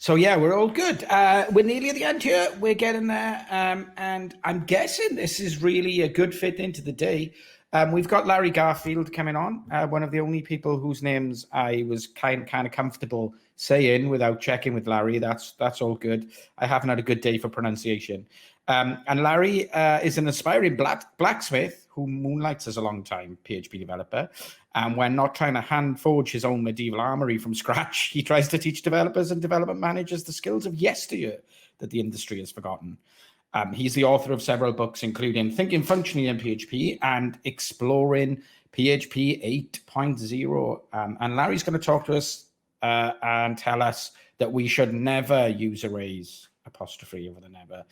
So yeah, we're all good. We're nearly at the end here. We're getting there, and I'm guessing this is really a good fit into the day. We've got Larry Garfield coming on, one of the only people whose names I was kind of comfortable saying without checking with Larry. That's all good. I haven't had a good day for pronunciation. And Larry is an aspiring blacksmith who moonlights as a long-time PHP developer. And when not trying to hand forge his own medieval armory from scratch, he tries to teach developers and development managers the skills of yesteryear that the industry has forgotten. He's the author of several books, including Thinking Functionally in PHP and Exploring PHP 8.0. And Larry's going to talk to us and tell us that we should never use arrays, apostrophe over the never.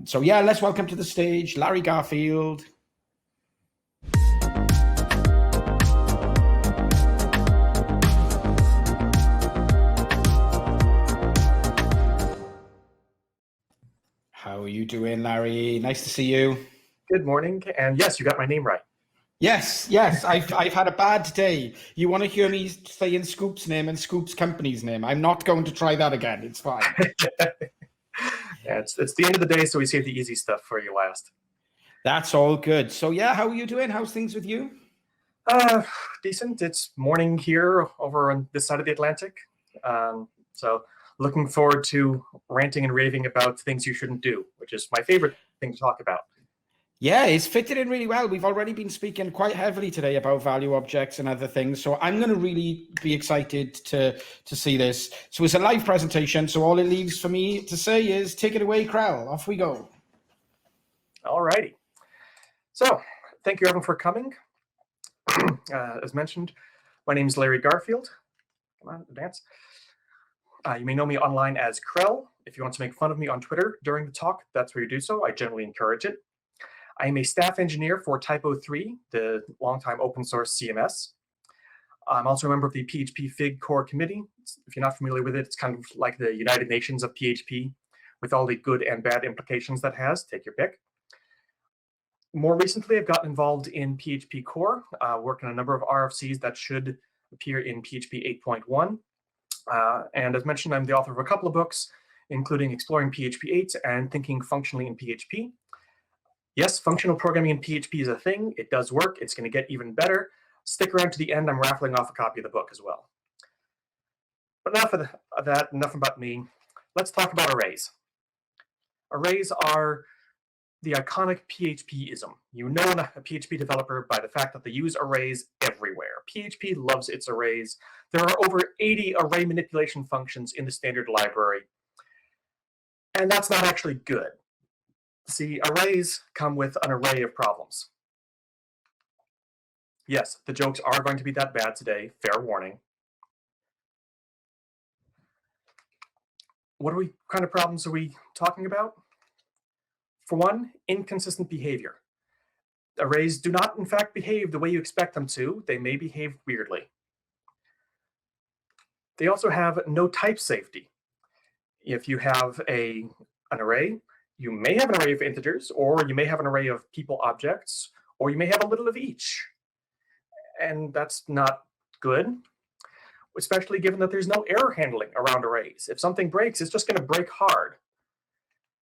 So yeah, let's welcome to the stage Larry Garfield. How are you doing, Larry? Nice to see you. Good morning. And yes, you got my name right. Yes. I've had a bad day. You want to hear me saying Scoop's name and Scoop's company's name? I'm not going to try that again. It's fine. Yeah, it's the end of the day, so we save the easy stuff for you last. That's all good. So yeah, how are you doing? How's things with you? Decent. It's morning here over on this side of the Atlantic. So looking forward to ranting and raving about things you shouldn't do, which is my favorite thing to talk about. Yeah, it's fitted in really well. We've already been speaking quite heavily today about value objects and other things. So I'm going to really be excited to see this. So it's a live presentation. So all it leaves for me to say is take it away, Krell. Off we go. All righty. So thank you, everyone, for coming. As mentioned, my name is Larry Garfield. Come on, advance. You may know me online as Krell. If you want to make fun of me on Twitter during the talk, that's where you do so. I generally encourage it. I am a staff engineer for Typo3, the longtime open source CMS. I'm also a member of the PHP Fig core committee. If you're not familiar with it, it's kind of like the United Nations of PHP with all the good and bad implications that has. Take your pick. More recently, I've gotten involved in PHP core, working on a number of RFCs that should appear in PHP 8.1. And as mentioned, I'm the author of a couple of books, including Exploring PHP 8 and Thinking Functionally in PHP. Yes, functional programming in PHP is a thing. It does work. It's going to get even better. Stick around to the end. I'm raffling off a copy of the book as well. But enough of that, enough about me. Let's talk about arrays. Arrays are the iconic PHP-ism. You know a PHP developer by the fact that they use arrays everywhere. PHP loves its arrays. There are over 80 array manipulation functions in the standard library. And that's not actually good. See, arrays come with an array of problems. Yes, the jokes are going to be that bad today, fair warning. What kind of problems are we talking about? For one, inconsistent behavior. Arrays do not, in fact, behave the way you expect them to. They may behave weirdly. They also have no type safety. If you have an array, you may have an array of integers, or you may have an array of people objects, or you may have a little of each. And that's not good, especially given that there's no error handling around arrays. If something breaks, it's just going to break hard.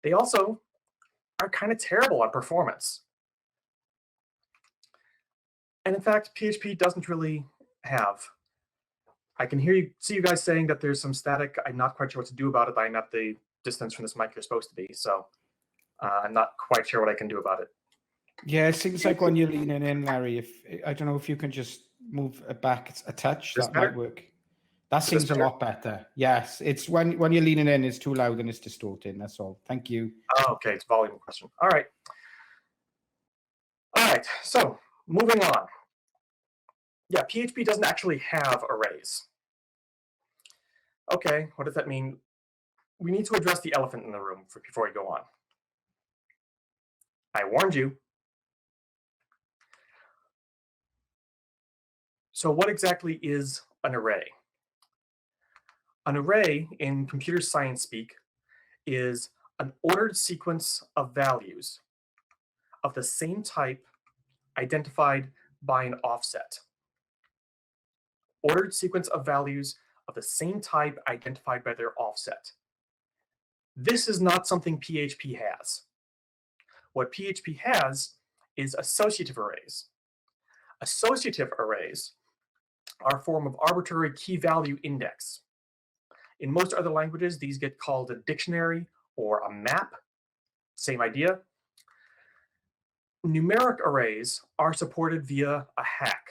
They also are kind of terrible on performance. And in fact, PHP doesn't really have. I can see you guys saying that there's some static. I'm not quite sure what to do about it. I'm at the distance from this mic you're supposed to be, so I'm not quite sure what I can do about it. Yeah, it seems like when you're leaning in, Larry, I don't know if you can just move it back a touch, that might work. That seems a lot better. Yes, it's when you're leaning in, it's too loud and it's distorting. That's all. Thank you. Oh, okay, it's a volume question. All right. All right, so moving on. Yeah, PHP doesn't actually have arrays. Okay, what does that mean? We need to address the elephant in the room before we go on. I warned you. So what exactly is an array? An array, in computer science speak, is an ordered sequence of values of the same type identified by an offset. Ordered sequence of values of the same type identified by their offset. This is not something PHP has. What PHP has is associative arrays. Associative arrays are a form of arbitrary key value index. In most other languages, these get called a dictionary or a map. Same idea. Numeric arrays are supported via a hack.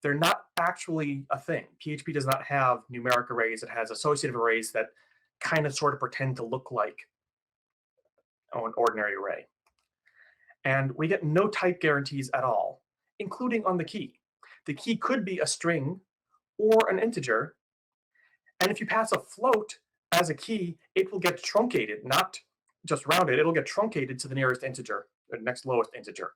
They're not actually a thing. PHP does not have numeric arrays. It has associative arrays that kind of sort of pretend to look like an ordinary array. And we get no type guarantees at all, including on the key. The key could be a string or an integer. And if you pass a float as a key, it will get truncated, not just rounded. It'll get truncated to the nearest integer, the next lowest integer.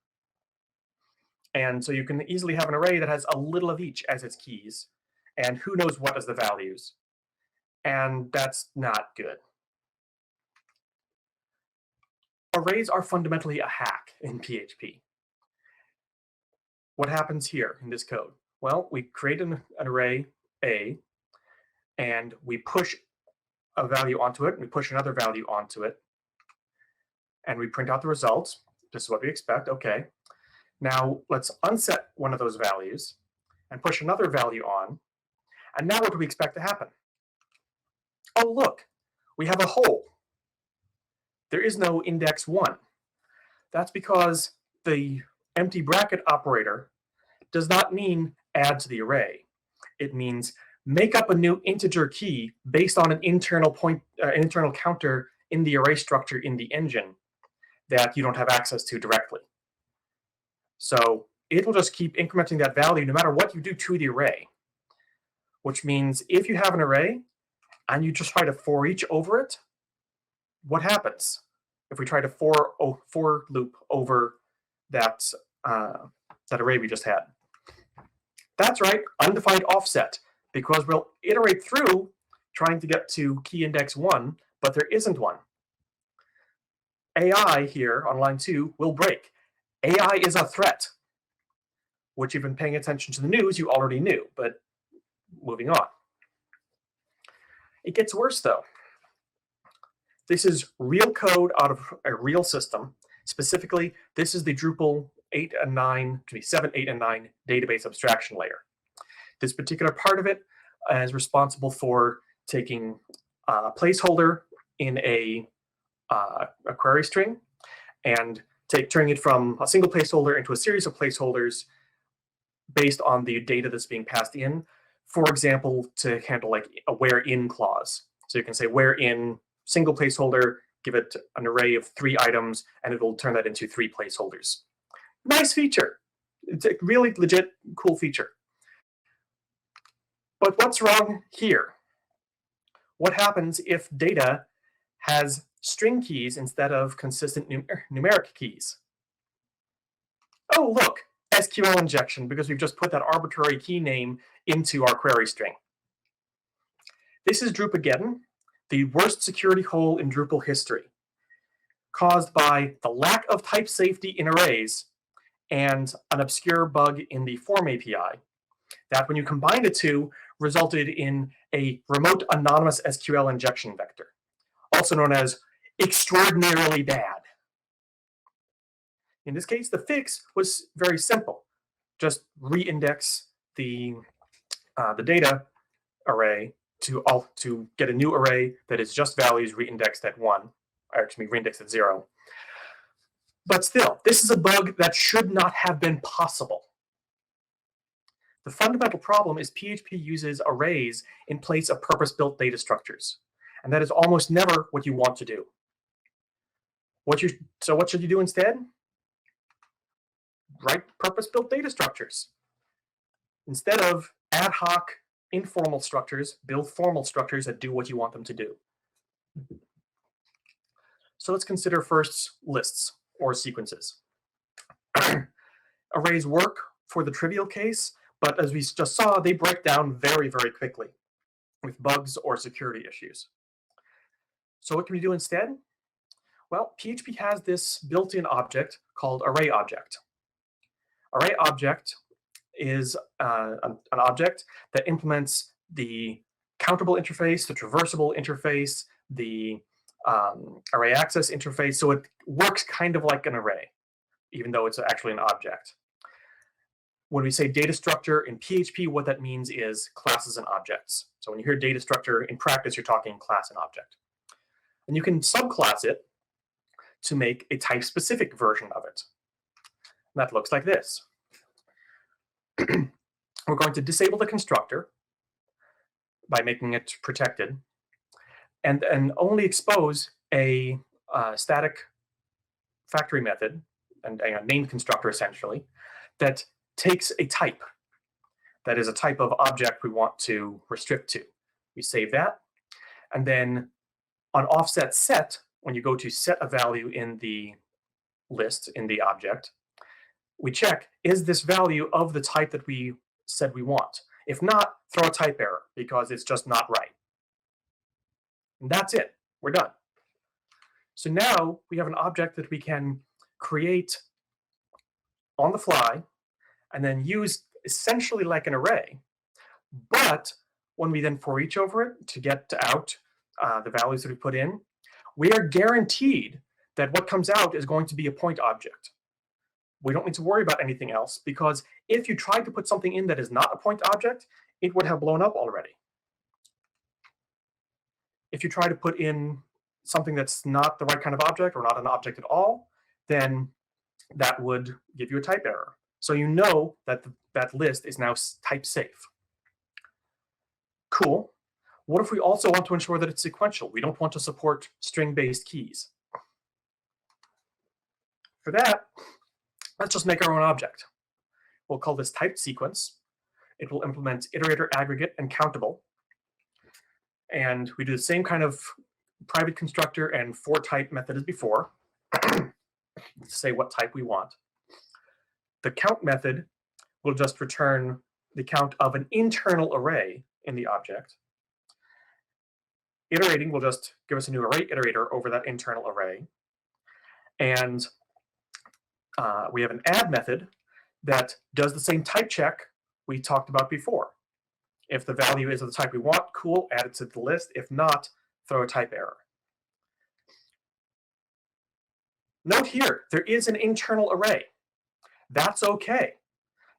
And so you can easily have an array that has a little of each as its keys, and who knows what as the values. And that's not good. Arrays are fundamentally a hack in PHP. What happens here in this code? Well, we create an array A, and we push a value onto it, and we push another value onto it, and we print out the results. This is what we expect. Okay. Now let's unset one of those values and push another value on. And now what do we expect to happen? Oh, look, we have a hole. There is no index 1. That's because the empty bracket operator does not mean add to the array. It means make up a new integer key based on an internal counter in the array structure in the engine that you don't have access to directly. So it'll just keep incrementing that value no matter what you do to the array, which means if you have an array and you just try to for each over it, what happens if we try to for loop over that array we just had? That's right, undefined offset, because we'll iterate through trying to get to key index 1, but there isn't one. AI here on line 2 will break. AI is a threat, which you've been paying attention to the news, you already knew, but moving on. It gets worse though. This is real code out of a real system. Specifically, this is the Drupal 7, 8, and 9 database abstraction layer. This particular part of it is responsible for taking a placeholder in a query string and turning it from a single placeholder into a series of placeholders based on the data that's being passed in. For example, to handle like a where in clause. So you can say where in single placeholder, give it an array of 3 items, and it will turn that into 3 placeholders. Nice feature. It's a really legit, cool feature. But what's wrong here? What happens if data has string keys instead of consistent numeric keys? Oh, look, SQL injection, because we've just put that arbitrary key name into our query string. This is Drupageddon, the worst security hole in Drupal history, caused by the lack of type safety in arrays and an obscure bug in the form API that, when you combine the two, resulted in a remote anonymous SQL injection vector, also known as extraordinarily bad. In this case, the fix was very simple. Just re-index the data array to get a new array that is just values re-indexed at 1, or actually re-indexed at 0. But still, this is a bug that should not have been possible. The fundamental problem is PHP uses arrays in place of purpose-built data structures, and that is almost never what you want to do. So what should you do instead? Write purpose-built data structures. Instead of ad hoc, informal structures, build formal structures that do what you want them to do. So let's consider first lists or sequences. Arrays work for the trivial case, but as we just saw, they break down very, very quickly with bugs or security issues. So what can we do instead? Well, PHP has this built-in object called array object. Array object is an object that implements the countable interface, the traversable interface, the array access interface. So it works kind of like an array, even though it's actually an object. When we say data structure in PHP, what that means is classes and objects. So when you hear data structure in practice, you're talking class and object. And you can subclass it to make a type-specific version of it. And that looks like this. We're going to disable the constructor by making it protected, and only expose a static factory method, and a named constructor essentially, that takes a type. That is a type of object we want to restrict to. We save that, and then on offset set, when you go to set a value in the list, in the object, we check, is this value of the type that we said we want? If not, throw a type error, because it's just not right. And that's it. We're done. So now we have an object that we can create on the fly and then use essentially like an array. But when we then for each over it to get out the values that we put in, we are guaranteed that what comes out is going to be a point object. We don't need to worry about anything else, because if you tried to put something in that is not a point object, it would have blown up already. If you try to put in something that's not the right kind of object or not an object at all, then that would give you a type error. So you know that that list is now type safe. Cool. What if we also want to ensure that it's sequential? We don't want to support string-based keys. For that, let's just make our own object. We'll call this typed sequence. It will implement iterator, aggregate, and countable. And we do the same kind of private constructor and for type method as before to say what type we want. The count method will just return the count of an internal array in the object. Iterating will just give us a new array iterator over that internal array. And we have an add method that does the same type check we talked about before. If the value is of the type we want, cool, add it to the list. If not, throw a type error. Note here, there is an internal array. That's okay,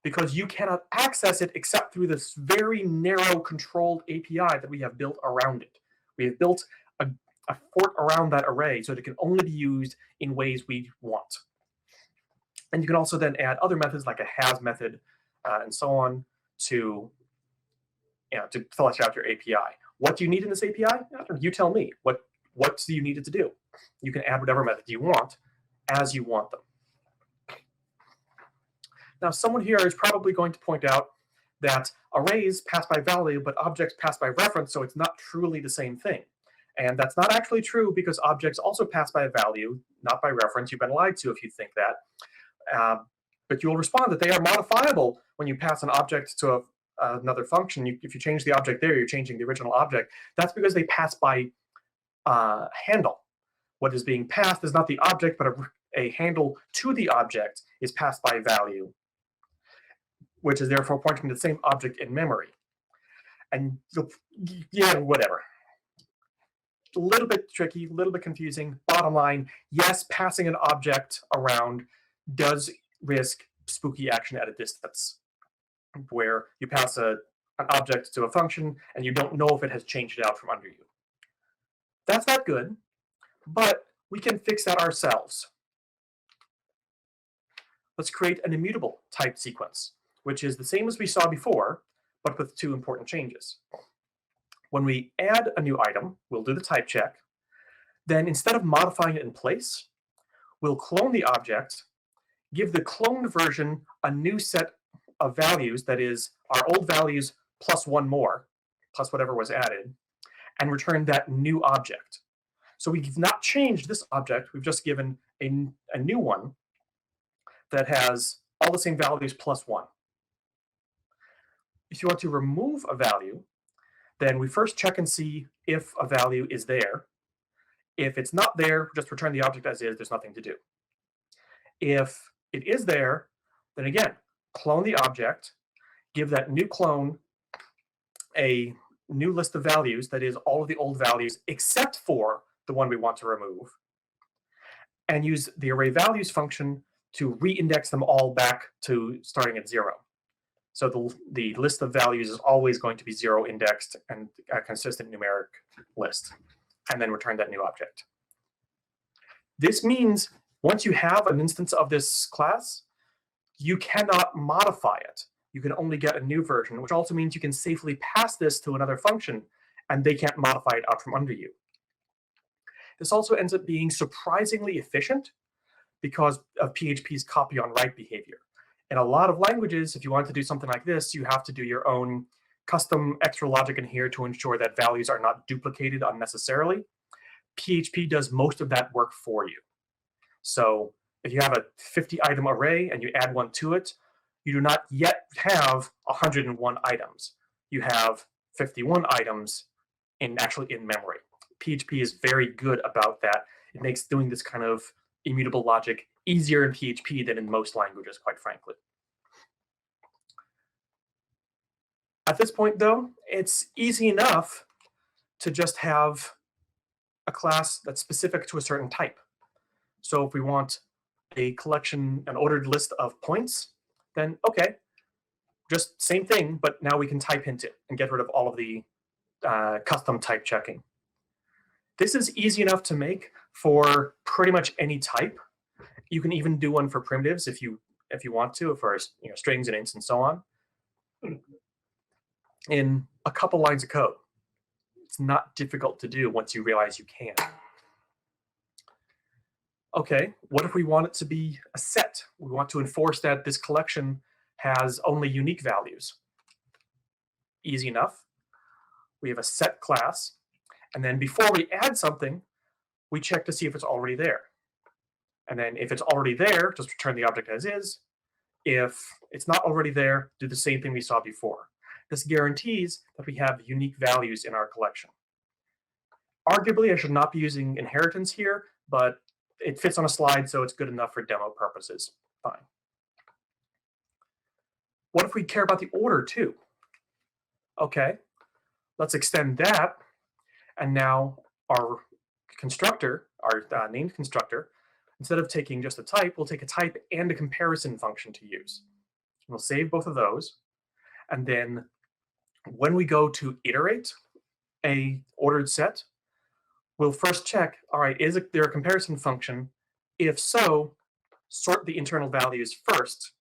because you cannot access it except through this very narrow controlled API that we have built around it. We have built a fort around that array so that it can only be used in ways we want. And you can also then add other methods like a has method and so on to flesh out your API. What do you need in this API? You tell me. What do you need it to do? You can add whatever method you want as you want them. Now, someone here is probably going to point out that arrays pass by value, but objects pass by reference, so it's not truly the same thing. And that's not actually true, because objects also pass by value, not by reference. You've been lied to if you think that. But you will respond that they are modifiable when you pass an object to another function. If you change the object there, you're changing the original object. That's because they pass by handle. What is being passed is not the object, but a handle to the object is passed by value, which is therefore pointing to the same object in memory. And yeah, whatever. A little bit tricky, a little bit confusing. Bottom line, yes, passing an object around does risk spooky action at a distance, where you pass an object to a function and you don't know if it has changed it out from under you. That's not good, but we can fix that ourselves. Let's create an immutable type sequence, which is the same as we saw before, but with two important changes. When we add a new item, we'll do the type check. Then instead of modifying it in place, we'll clone the object, give the cloned version a new set of values, that is, our old values plus one more, plus whatever was added, and return that new object. So we've not changed this object, we've just given a new one that has all the same values plus one. If you want to remove a value, then we first check and see if a value is there. If it's not there, just return the object as is, there's nothing to do. If it is there, then again, clone the object, give that new clone a new list of values, that is all of the old values except for the one we want to remove, and use the array values function to reindex them all back to starting at 0. So the list of values is always going to be 0 indexed and a consistent numeric list, and then return that new object. This means once you have an instance of this class, you cannot modify it. You can only get a new version, which also means you can safely pass this to another function, and they can't modify it out from under you. This also ends up being surprisingly efficient because of PHP's copy on write behavior. In a lot of languages, if you want to do something like this, you have to do your own custom extra logic in here to ensure that values are not duplicated unnecessarily. PHP does most of that work for you. So if you have a 50-item array and you add one to it, you do not yet have 101 items. You have 51 items actually in memory. PHP is very good about that. It makes doing this kind of immutable logic easier in PHP than in most languages, quite frankly. At this point, though, it's easy enough to just have a class that's specific to a certain type. So if we want a collection, an ordered list of points, then okay, just same thing, but now we can type hint it and get rid of all of the custom type checking. This is easy enough to make for pretty much any type. You can even do one for primitives if you want to, for strings and ints and so on, in a couple lines of code. It's not difficult to do once you realize you can. Okay, what if we want it to be a set? We want to enforce that this collection has only unique values. Easy enough. We have a set class, and then before we add something, we check to see if it's already there. And then if it's already there, just return the object as is. If it's not already there, do the same thing we saw before. This guarantees that we have unique values in our collection. Arguably, I should not be using inheritance here, but it fits on a slide, so it's good enough for demo purposes. Fine. What if we care about the order too? Okay, let's extend that. And now our constructor, our named constructor, instead of taking just a type, we'll take a type and a comparison function to use. We'll save both of those. And then when we go to iterate a ordered set, we'll first check, all right, is there a comparison function? If so, sort the internal values first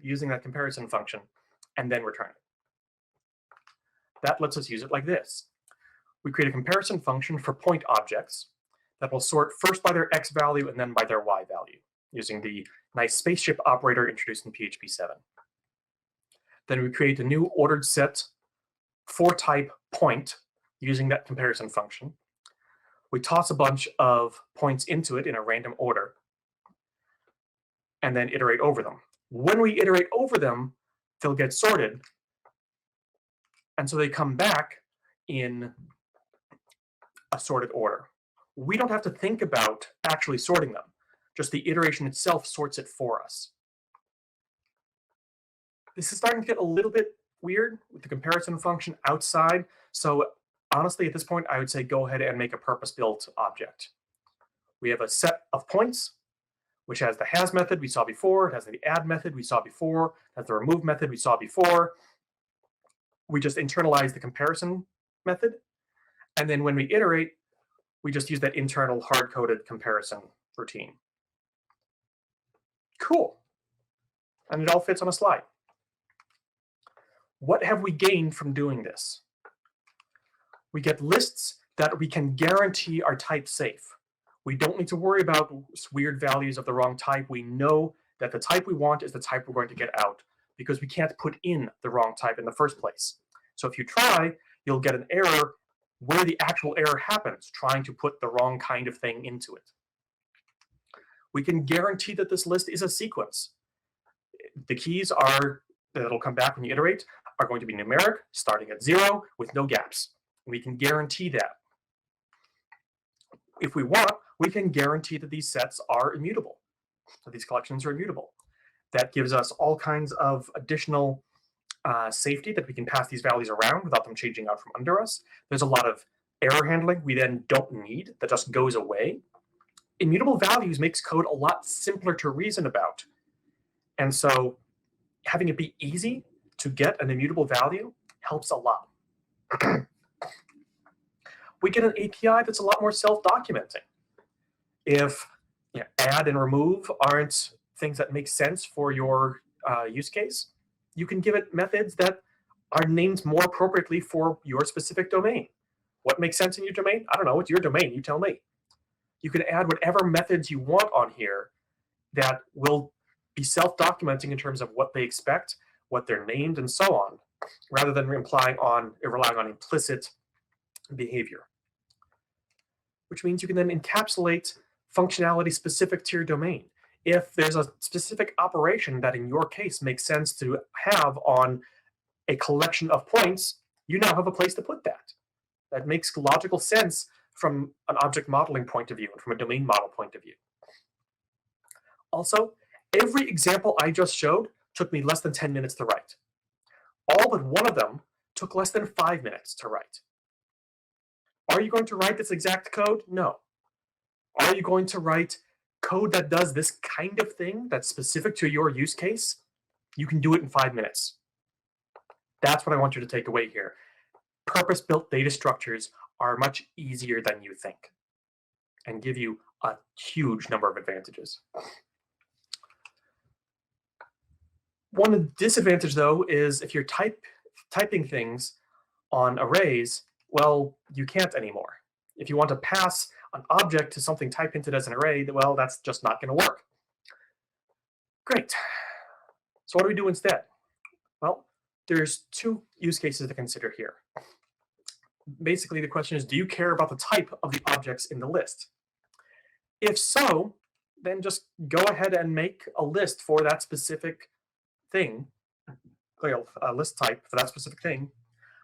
using that comparison function, and then return it. That lets us use it like this. We create a comparison function for point objects that will sort first by their x value and then by their y value, using the nice spaceship operator introduced in PHP 7. Then we create a new ordered set for type point using that comparison function. We toss a bunch of points into it in a random order, and then iterate over them. When we iterate over them, they'll get sorted, and so they come back in a sorted order. We don't have to think about actually sorting them. Just the iteration itself sorts it for us. This is starting to get a little bit weird with the comparison function outside. So honestly, at this point, I would say go ahead and make a purpose-built object. We have a set of points, which has the has method we saw before. It has the add method we saw before. It has the remove method we saw before. We just internalize the comparison method. And then when we iterate, we just use that internal hard-coded comparison routine. Cool. And it all fits on a slide. What have we gained from doing this? We get lists that we can guarantee are type safe. We don't need to worry about weird values of the wrong type. We know that the type we want is the type we're going to get out because we can't put in the wrong type in the first place. So if you try, you'll get an error where the actual error happens, trying to put the wrong kind of thing into it. We can guarantee that this list is a sequence. The keys that'll come back when you iterate are going to be numeric, starting at 0 with no gaps. We can guarantee that. If we want, we can guarantee that these sets are immutable, that these collections are immutable. That gives us all kinds of additional safety that we can pass these values around without them changing out from under us. There's a lot of error handling we then don't need that just goes away. Immutable values makes code a lot simpler to reason about. And so having it be easy to get an immutable value helps a lot. We get an API that's a lot more self-documenting. If add and remove aren't things that make sense for your use case, you can give it methods that are named more appropriately for your specific domain. What makes sense in your domain? I don't know. It's your domain. You tell me. You can add whatever methods you want on here that will be self-documenting in terms of what they expect, what they're named, and so on, rather than relying on implicit behavior. Which means you can then encapsulate functionality specific to your domain. If there's a specific operation that in your case makes sense to have on a collection of points, you now have a place to put that. That makes logical sense from an object modeling point of view and from a domain model point of view. Also, every example I just showed took me less than 10 minutes to write. All but one of them took less than 5 minutes to write. Are you going to write this exact code? No. Are you going to write code that does this kind of thing that's specific to your use case? You can do it in 5 minutes. That's what I want you to take away here. Purpose-built data structures are much easier than you think and give you a huge number of advantages. One disadvantage, though, is if you're typing things on arrays, well, you can't anymore. If you want to pass an object to something type into it as an array, well, that's just not going to work. Great. So what do we do instead? Well, there's two use cases to consider here. Basically, the question is, do you care about the type of the objects in the list? If so, then just go ahead and make a list for that specific thing, a list type for that specific thing,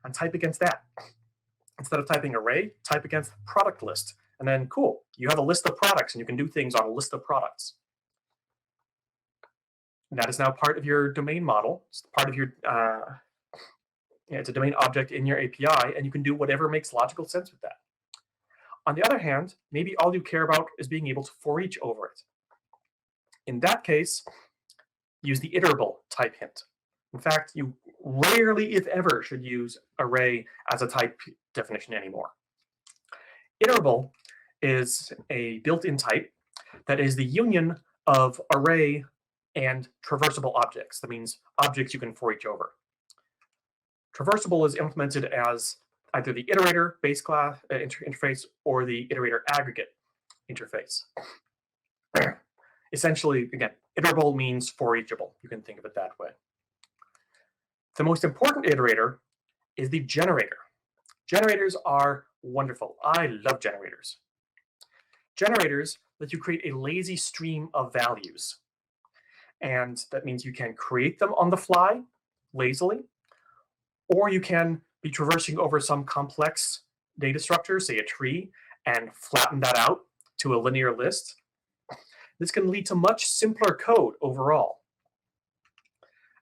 and type against that. Instead of typing array, type against product list. And then, cool, you have a list of products, and you can do things on a list of products. And that is now part of your domain model. It's part of your it's a domain object in your API, and you can do whatever makes logical sense with that. On the other hand, maybe all you care about is being able to for each over it. In that case, use the iterable type hint. In fact, you rarely, if ever, should use array as a type definition anymore. Iterable is a built-in type that is the union of array and traversable objects. That means objects you can for each over. Traversable is implemented as either the iterator base class interface or the iterator aggregate interface. Essentially, again, iterable means for eachable. You can think of it that way. The most important iterator is the generator. Generators are wonderful. I love generators. Generators let you create a lazy stream of values. And that means you can create them on the fly, lazily, or you can be traversing over some complex data structure, say a tree, and flatten that out to a linear list. This can lead to much simpler code overall.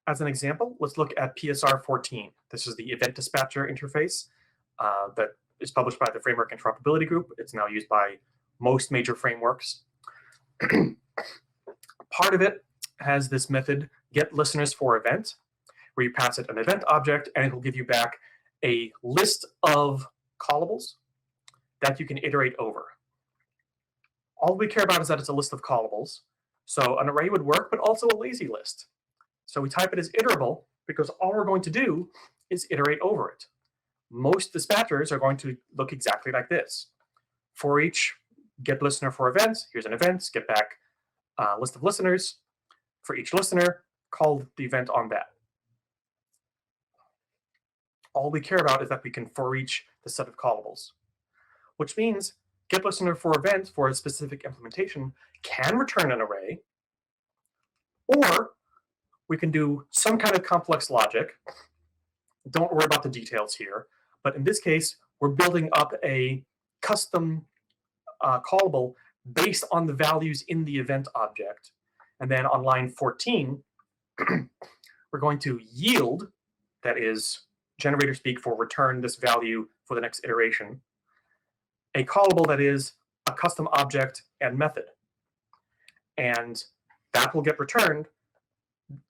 As an example, let's look at PSR 14. This is the event dispatcher interface that is published by the Framework Interoperability Group. It's now used by most major frameworks. Part of it has this method, get listeners for event, where you pass it an event object, and it will give you back a list of callables that you can iterate over. All we care about is that it's a list of callables. So an array would work, but also a lazy list. So we type it as iterable because all we're going to do is iterate over it. Most dispatchers are going to look exactly like this. For each get listener for event, here's an event, get back a list of listeners. For each listener, call the event on that. All we care about is that we can for each the set of callables, which means get listener for event for a specific implementation can return an array, or we can do some kind of complex logic. Don't worry about the details here, but in this case, we're building up a custom callable based on the values in the event object. And then on line 14, we're going to yield that is generator speak for return this value for the next iteration, a callable that is a custom object and method. And that will get returned.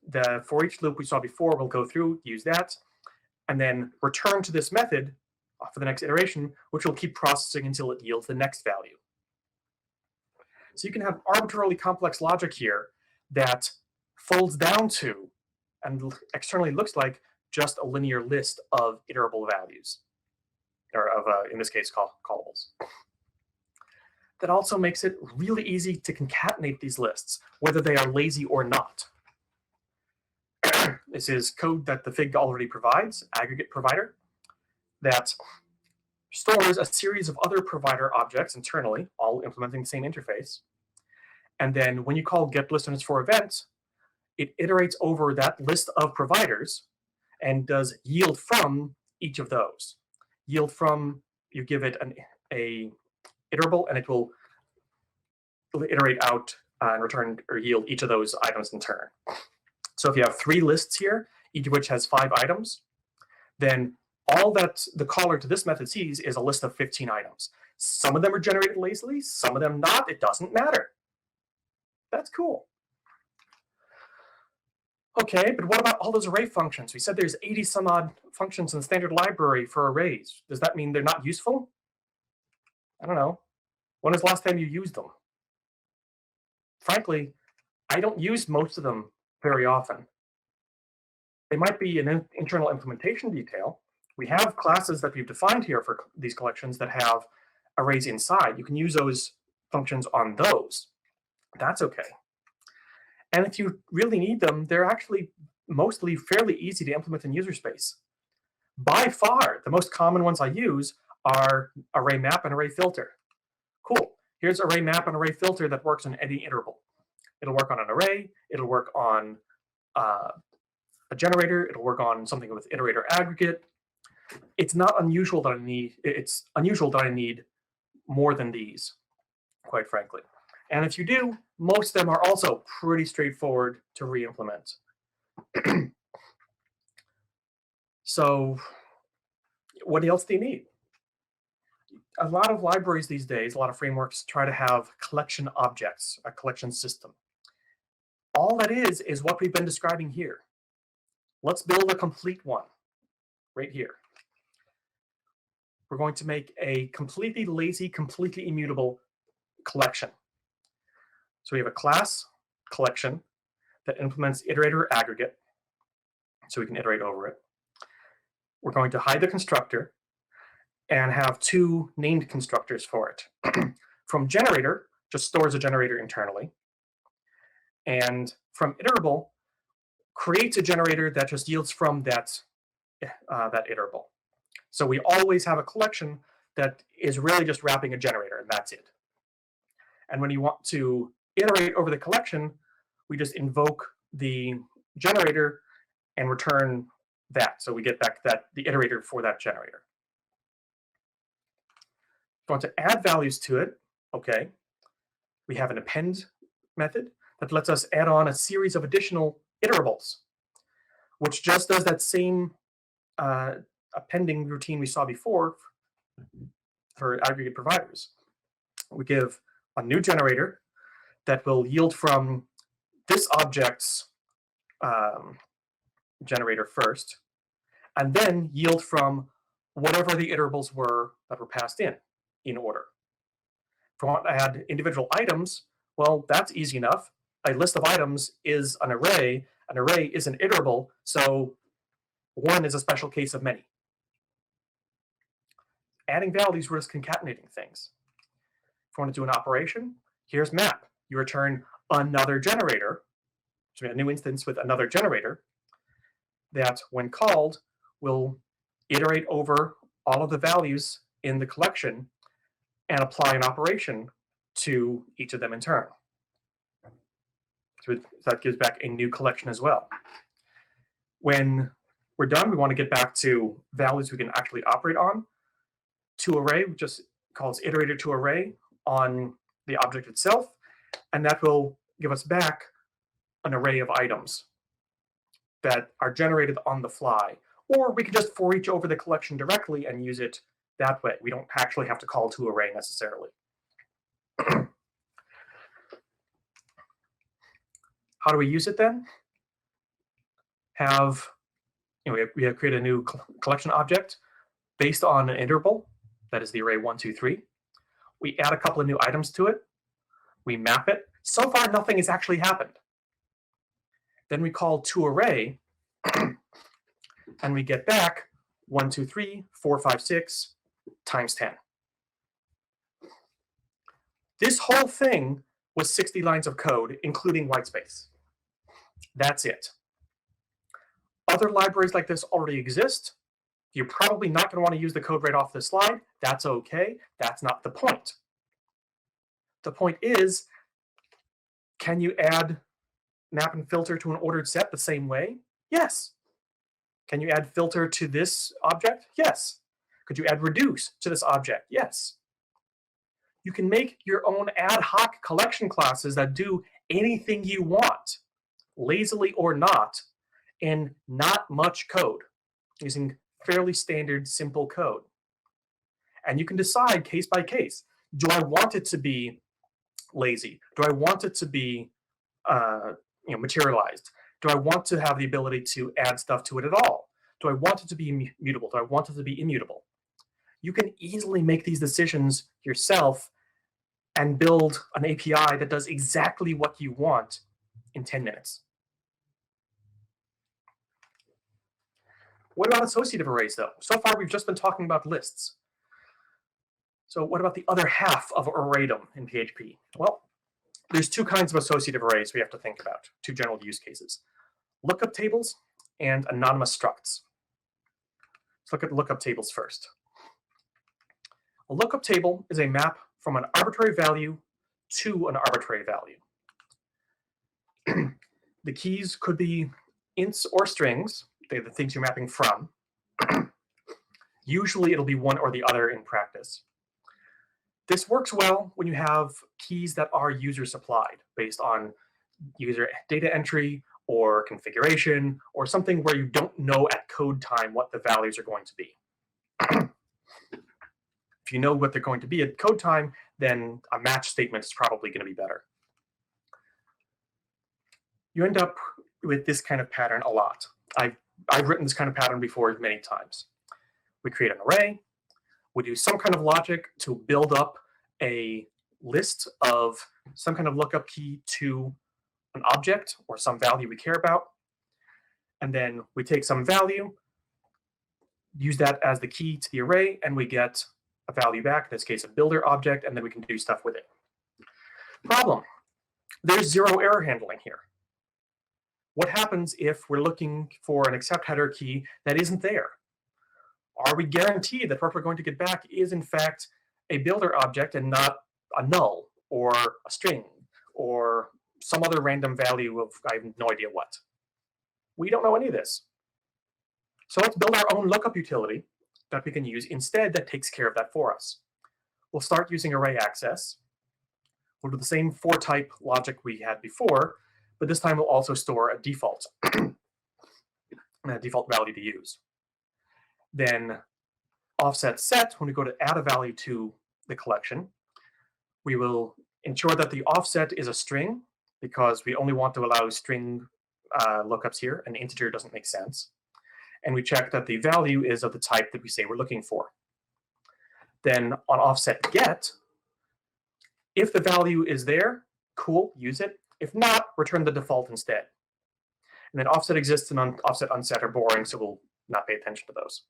The for each loop we saw before will go through, use that, and then return to this method for the next iteration, which will keep processing until it yields the next value. So you can have arbitrarily complex logic here that folds down to and externally looks like just a linear list of iterable values, or of, in this case, callables. That also makes it really easy to concatenate these lists, whether they are lazy or not. This is code that the Fig already provides, aggregate provider, that stores a series of other provider objects internally, all implementing the same interface. And then when you call getListeners for event, it iterates over that list of providers and does yield from each of those. Yield from, you give it a iterable, and it will iterate out and return or yield each of those items in turn. So if you have 3 lists here, each of which has 5 items, then all that the caller to this method sees is a list of 15 items. Some of them are generated lazily, some of them not. It doesn't matter. That's cool. Okay, but what about all those array functions? We said there's 80 some odd functions in the standard library for arrays. Does that mean they're not useful? I don't know. When was the last time you used them? Frankly, I don't use most of them very often. They might be an internal implementation detail. We have classes that we've defined here for these collections that have arrays inside. You can use those functions on those. That's okay. And if you really need them, they're actually mostly fairly easy to implement in user space. By far, the most common ones I use are array map and array filter. Cool. Here's array map and array filter that works on any iterable. It'll work on an array. It'll work on a generator. It'll work on something with iterator aggregate. It's not unusual that I need. It's unusual that I need more than these, quite frankly. And if you do, most of them are also pretty straightforward to re-implement. So what else do you need? A lot of libraries these days, a lot of frameworks try to have collection objects, a collection system. All that is what we've been describing here. Let's build a complete one right here. We're going to make a completely lazy, completely immutable collection. So we have a class collection that implements iterator aggregate, so we can iterate over it. We're going to hide the constructor and have 2 named constructors for it. From generator, just stores a generator internally. And from iterable, creates a generator that just yields from that iterable. So we always have a collection that is really just wrapping a generator, and that's it. And when you want to iterate over the collection, we just invoke the generator and return that. So we get back the iterator for that generator. If you want to add values to it, okay, we have an append method that lets us add on a series of additional iterables, which just does that same appending routine we saw before for aggregate providers. We give a new generator that will yield from this object's generator first, and then yield from whatever the iterables were that were passed in order. If we want to add individual items, well, that's easy enough. A list of items is an array. An array is an iterable, so one is a special case of many. Adding values, we're just concatenating things. If you want to do an operation, here's map. You return another generator, so a new instance with another generator that, when called, will iterate over all of the values in the collection and apply an operation to each of them in turn. So that gives back a new collection as well. When we're done, we want to get back to values we can actually operate on. ToArray just calls iterator ToArray on the object itself, and that will give us back an array of items that are generated on the fly Or we can just for each over the collection directly and use it that way. We don't actually have to call to array necessarily. How do we use it then? We have created a new collection object based on an iterable, that is the array 1, 2, 3. We add a couple of new items to it. We map it. So far, nothing has actually happened. Then we call toArray, and we get back 1, 2, 3, 4, 5, 6 times 10. This whole thing was 60 lines of code, including whitespace. That's it. Other libraries like this already exist. You're probably not going to want to use the code right off the slide. That's okay. That's not the point. The point is, can you add map and filter to an ordered set the same way? Yes. Can you add filter to this object? Yes. Could you add reduce to this object? Yes. You can make your own ad hoc collection classes that do anything you want, lazily or not, in not much code, using fairly standard, simple code. And you can decide case by case. Do I want it to be lazy? Do I want it to be materialized? Do I want to have the ability to add stuff to it at all? Do I want it to be mutable? Do I want it to be immutable? You can easily make these decisions yourself and build an API that does exactly what you want in 10 minutes. What about associative arrays, though? So far, we've just been talking about lists. So what about the other half of arraydom in PHP? Well, there's two kinds of associative arrays we have to think about, two general use cases: lookup tables and anonymous structs. Let's look at lookup tables first. A lookup table is a map from an arbitrary value to an arbitrary value. The keys could be ints or strings. They're the things you're mapping from. Usually it'll be one or the other in practice. This works well when you have keys that are user supplied based on user data entry or configuration or something where you don't know at code time what the values are going to be. If you know what they're going to be at code time, then a match statement is probably going to be better. You end up with this kind of pattern a lot. I've written this kind of pattern before many times. We create an array. We do some kind of logic to build up a list of some kind of lookup key to an object or some value we care about. And then we take some value, use that as the key to the array, and we get a value back, in this case a builder object, and then we can do stuff with it. Problem: there's zero error handling here. What happens if we're looking for an accept header key that isn't there? Are we guaranteed that what we're going to get back is in fact a builder object and not a null or a string or some other random value of I have no idea what? We don't know any of this. So let's build our own lookup utility that we can use instead that takes care of that for us. We'll start using array access. We'll do the same for type logic we had before, but this time we'll also store a default, a default value to use. Then offset set, when we go to add a value to the collection, we will ensure that the offset is a string because we only want to allow string lookups here. An integer doesn't make sense. And we check that the value is of the type that we say we're looking for. Then on offset get, if the value is there, cool, use it. If not, return the default instead. And then offset exists and offset unset are boring, so we'll not pay attention to those.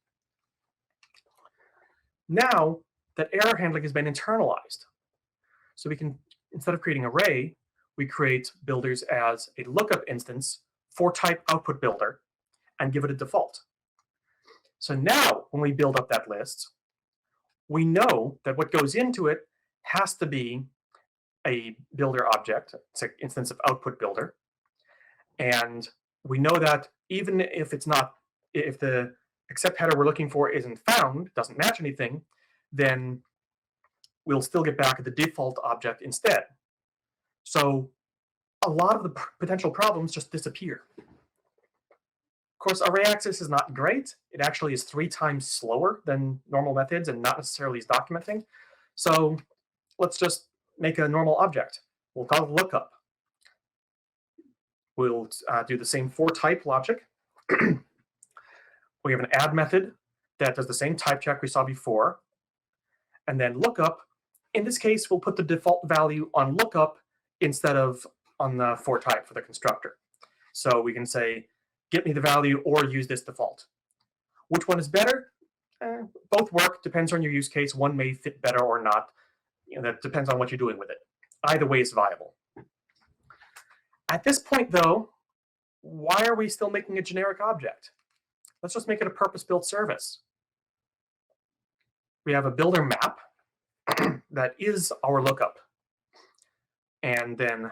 Now that error handling has been internalized, so we can, instead of creating array, we create builders as a lookup instance for type output builder and give it a default. So now when we build up that list, we know that what goes into it has to be a builder object. It's an instance of output builder. And we know that even if it's not, if the accept header we're looking for isn't found, doesn't match anything, then we'll still get back the default object instead. So a lot of the potential problems just disappear. Of course, array access is not great. It actually is 3 times slower than normal methods and not necessarily is documenting. So let's just make a normal object. We'll call it lookup. We'll do the same for type logic. We have an add method that does the same type check we saw before. And then lookup, in this case, we'll put the default value on lookup instead of on the for type for the constructor. So we can say, get me the value or use this default. Which one is better? Both work, depends on your use case. One may fit better or not. That depends on what you're doing with it. Either way is viable. At this point, though, why are we still making a generic object? Let's just make it a purpose-built service. We have a builder map that is our lookup. And then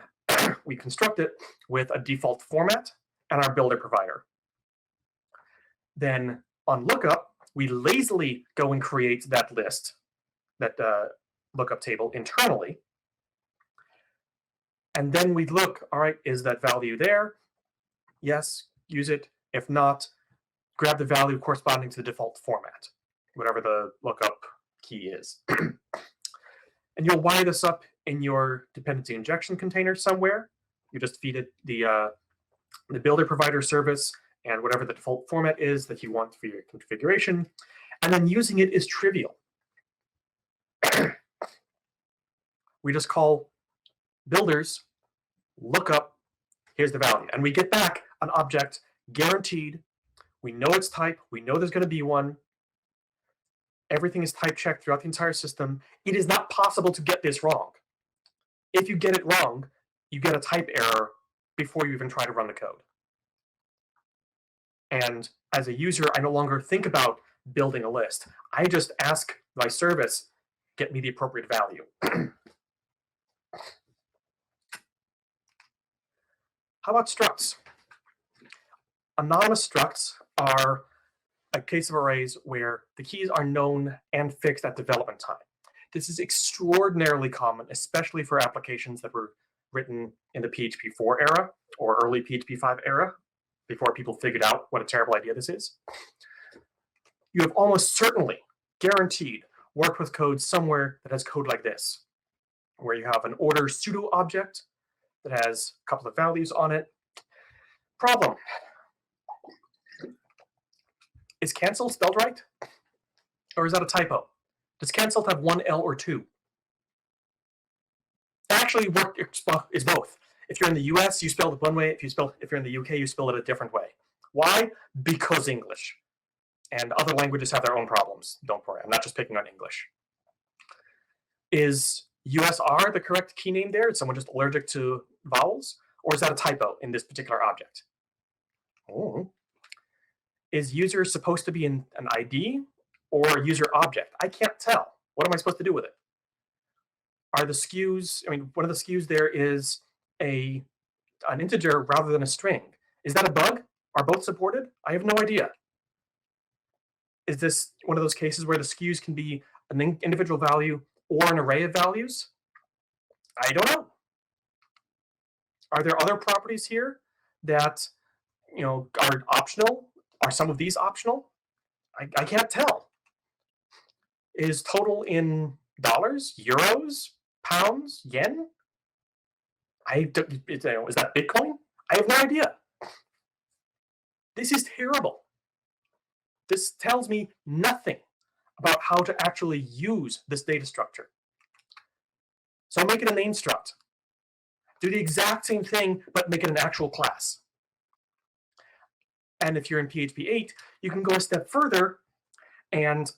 we construct it with a default format and our builder provider. Then on lookup, we lazily go and create that list, that lookup table internally. And then we look, all right, is that value there? Yes, use it. If not, grab the value corresponding to the default format, whatever the lookup key is. And you'll wire this up in your dependency injection container somewhere. You just feed it the builder provider service and whatever the default format is that you want for your configuration. And then using it is trivial. We just call builders lookup, here's the value. And we get back an object guaranteed. We know its type. We know there's going to be one. Everything is type checked throughout the entire system. It is not possible to get this wrong. If you get it wrong, you get a type error before you even try to run the code. And as a user, I no longer think about building a list. I just ask my service, get me the appropriate value. How about structs? Anonymous structs are a case of arrays where the keys are known and fixed at development time. This is extraordinarily common, especially for applications that were written in the PHP 4 era or early PHP 5 era, before people figured out what a terrible idea this is. You have almost certainly, guaranteed, worked with code somewhere that has code like this, where you have an order pseudo object that has a couple of values on it. Problem. Is cancel spelled right? Or is that a typo? Does cancelled have one L or two? Actually, work is both. If you're in the US, you spell it one way. If you're in the UK, you spell it a different way. Why? Because English. And other languages have their own problems. Don't worry, I'm not just picking on English. Is USR the correct key name there? Is someone just allergic to vowels? Or is that a typo in this particular object? Oh. Is user supposed to be an ID or a user object? I can't tell. What am I supposed to do with it? Are the skews, one of the skews there is an integer rather than a string. Is that a bug? Are both supported? I have no idea. Is this one of those cases where the skews can be an individual value or an array of values? I don't know. Are there other properties here that are optional? Are some of these optional? I can't tell. Is total in dollars, euros, pounds, yen? Is that Bitcoin? I have no idea. This is terrible. This tells me nothing about how to actually use this data structure. So make it a name struct. Do the exact same thing, but make it an actual class. And if you're in PHP 8, you can go a step further and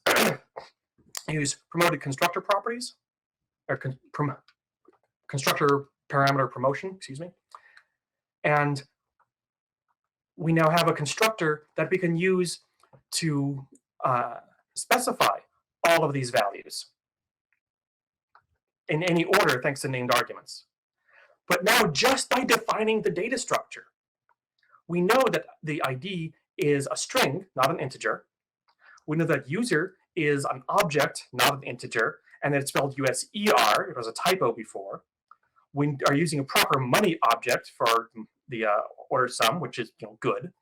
use promoted constructor properties, or constructor parameter promotion, excuse me. And we now have a constructor that we can use to specify all of these values in any order thanks to named arguments. But now just by defining the data structure, we know that the ID is a string, not an integer. We know that user is an object, not an integer, and that it's spelled USER. It was a typo before. We are using a proper money object for the order sum, which is good.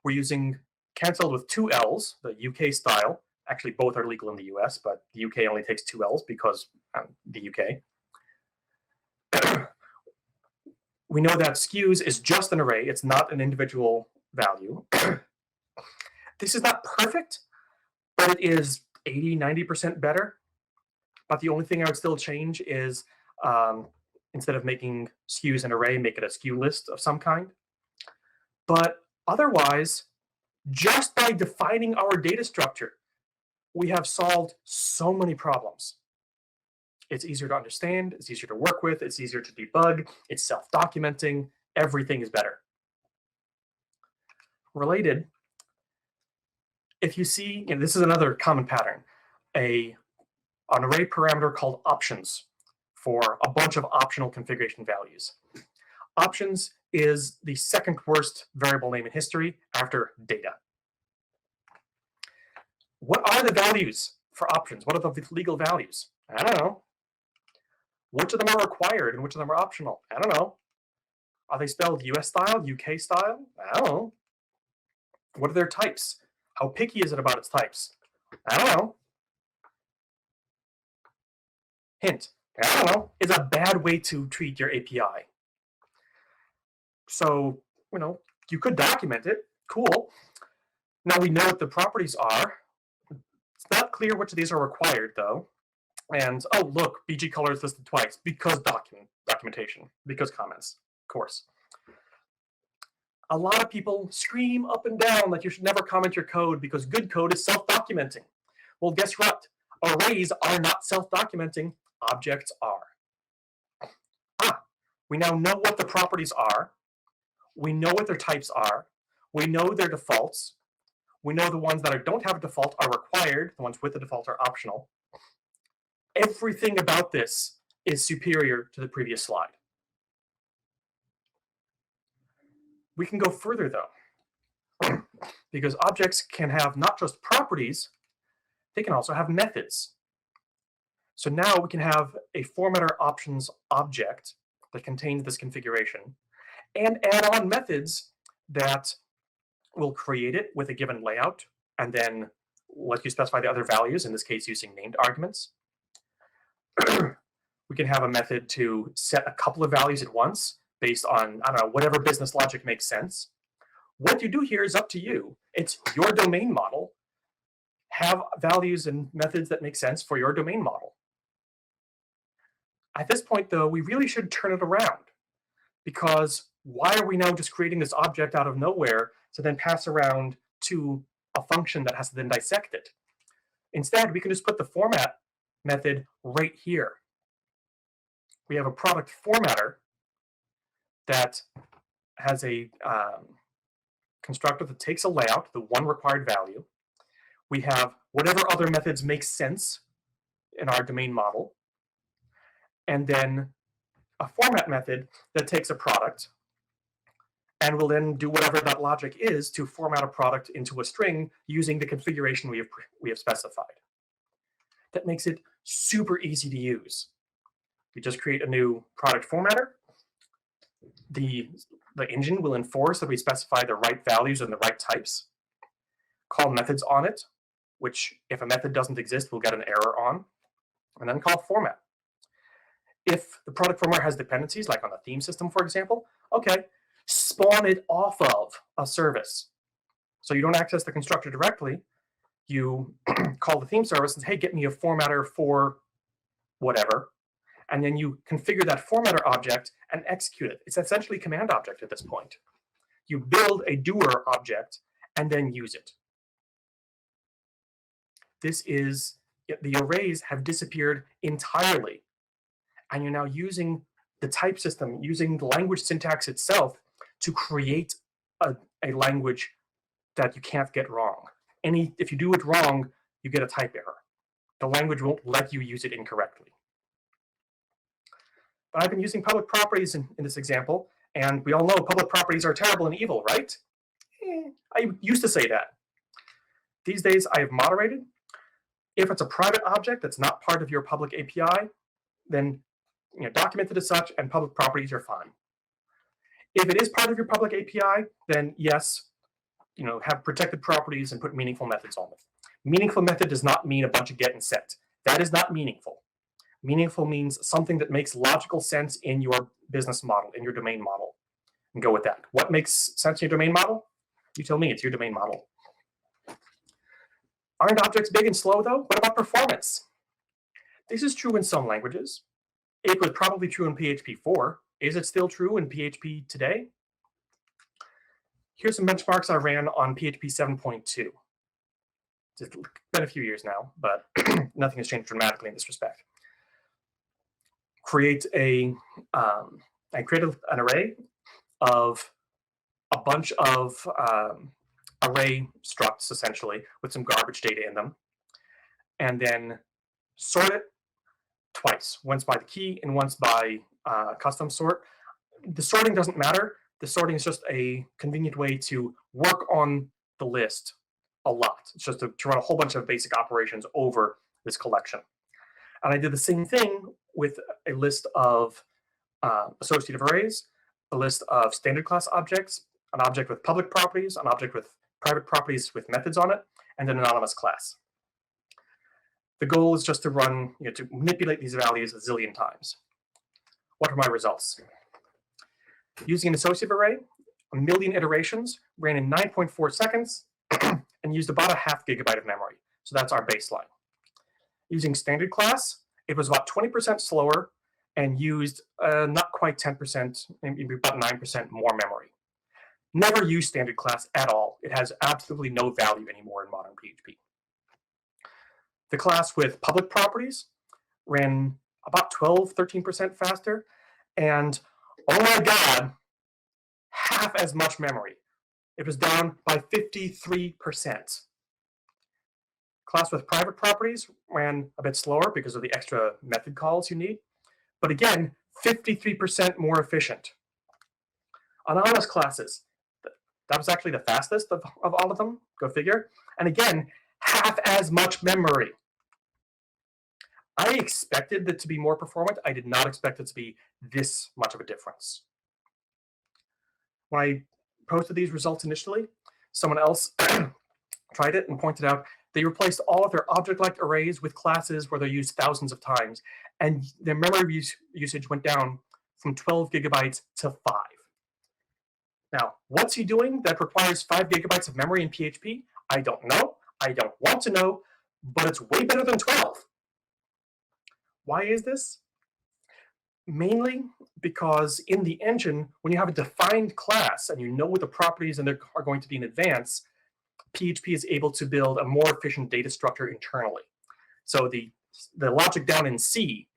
we're using cancelled with two L's, the UK style. Actually, both are legal in the US, but the UK only takes two L's because the UK. We know that skews is just an array. It's not an individual value. This is not perfect, but it is 80, 90% better. But the only thing I would still change is instead of making skews an array, make it a skew list of some kind. But otherwise, just by defining our data structure, we have solved so many problems. It's easier to understand, it's easier to work with, it's easier to debug, it's self-documenting, everything is better. Related, if you see, and this is another common pattern, an array parameter called options for a bunch of optional configuration values. Options is the second worst variable name in history after data. What are the values for options? What are the legal values? I don't know. Which of them are required and which of them are optional? I don't know. Are they spelled US style, UK style? I don't know. What are their types? How picky is it about its types? I don't know. Hint, I don't know. It's a bad way to treat your API. So, you could document it. Cool. Now we know what the properties are. It's not clear which of these are required, though. And, oh, look, BG color is listed twice because documentation, because comments, of course. A lot of people scream up and down that you should never comment your code because good code is self-documenting. Well, guess what? Arrays are not self-documenting. Objects are. We now know what the properties are. We know what their types are. We know their defaults. We know the ones that don't have a default are required. The ones with the default are optional. Everything about this is superior to the previous slide. We can go further, though, because objects can have not just properties, they can also have methods. So now we can have a formatter options object that contains this configuration and add on methods that will create it with a given layout and then let you specify the other values, in this case using named arguments. We can have a method to set a couple of values at once based on, I don't know, whatever business logic makes sense. What you do here is up to you. It's your domain model. Have values and methods that make sense for your domain model. At this point, though, we really should turn it around, because why are we now just creating this object out of nowhere to then pass around to a function that has to then dissect it? Instead, we can just put the format method right here. We have a product formatter that has a constructor that takes a layout, the one required value. We have whatever other methods make sense in our domain model, and then a format method that takes a product and will then do whatever that logic is to format a product into a string using the configuration we have specified. That makes it super easy to use. We just create a new product formatter. The engine will enforce that we specify the right values and the right types. Call methods on it, which if a method doesn't exist, we'll get an error on, and then call format. If the product formatter has dependencies, like on the theme system, for example, okay, spawn it off of a service. So you don't access the constructor directly. You call the theme service and say, hey, get me a formatter for whatever. And then you configure that formatter object and execute it. It's essentially a command object at this point. You build a doer object and then use it. The arrays have disappeared entirely. And you're now using the type system, using the language syntax itself to create a language that you can't get wrong. If you do it wrong, you get a type error. The language won't let you use it incorrectly. But I've been using public properties in this example, and we all know public properties are terrible and evil, right? I used to say that. These days, I have moderated. If it's a private object that's not part of your public API, then document it as such, and public properties are fine. If it is part of your public API, then yes, have protected properties and put meaningful methods on them. Meaningful method does not mean a bunch of get and set. That is not meaningful. Meaningful means something that makes logical sense in your business model, in your domain model. And go with that. What makes sense in your domain model? You tell me, it's your domain model. Aren't objects big and slow, though? What about performance? This is true in some languages. It was probably true in PHP 4. Is it still true in PHP today? Here's some benchmarks I ran on PHP 7.2. It's been a few years now, but nothing has changed dramatically in this respect. I created an array of a bunch of array structs, essentially, with some garbage data in them, and then sort it twice, once by the key and once by custom sort. The sorting doesn't matter. The sorting is just a convenient way to work on the list a lot. It's just to run a whole bunch of basic operations over this collection. And I did the same thing with a list of associative arrays, a list of standard class objects, an object with public properties, an object with private properties with methods on it, and an anonymous class. The goal is just to run, to manipulate these values a zillion times. What are my results? Using an associative array, 1 million iterations, ran in 9.4 seconds, and used about a ½ gigabyte of memory. So that's our baseline. Using standard class, it was about 20% slower and used not quite 10%, maybe about 9% more memory. Never use standard class at all. It has absolutely no value anymore in modern PHP. The class with public properties ran about 12, 13% faster, and oh my God, half as much memory. It was down by 53%. Class with private properties ran a bit slower because of the extra method calls you need, but again, 53% more efficient. Anonymous classes, that was actually the fastest of all of them, go figure. And again, half as much memory. I expected it to be more performant. I did not expect it to be this much of a difference. When I posted these results initially, someone else tried it and pointed out they replaced all of their object-like arrays with classes where they're used thousands of times, and their memory usage went down from 12 gigabytes to 5. Now, what's he doing that requires 5 gigabytes of memory in PHP? I don't know. I don't want to know, but it's way better than 12. Why is this? Mainly because in the engine, when you have a defined class and you know what the properties and are going to be in advance, PHP is able to build a more efficient data structure internally. So the logic down in C,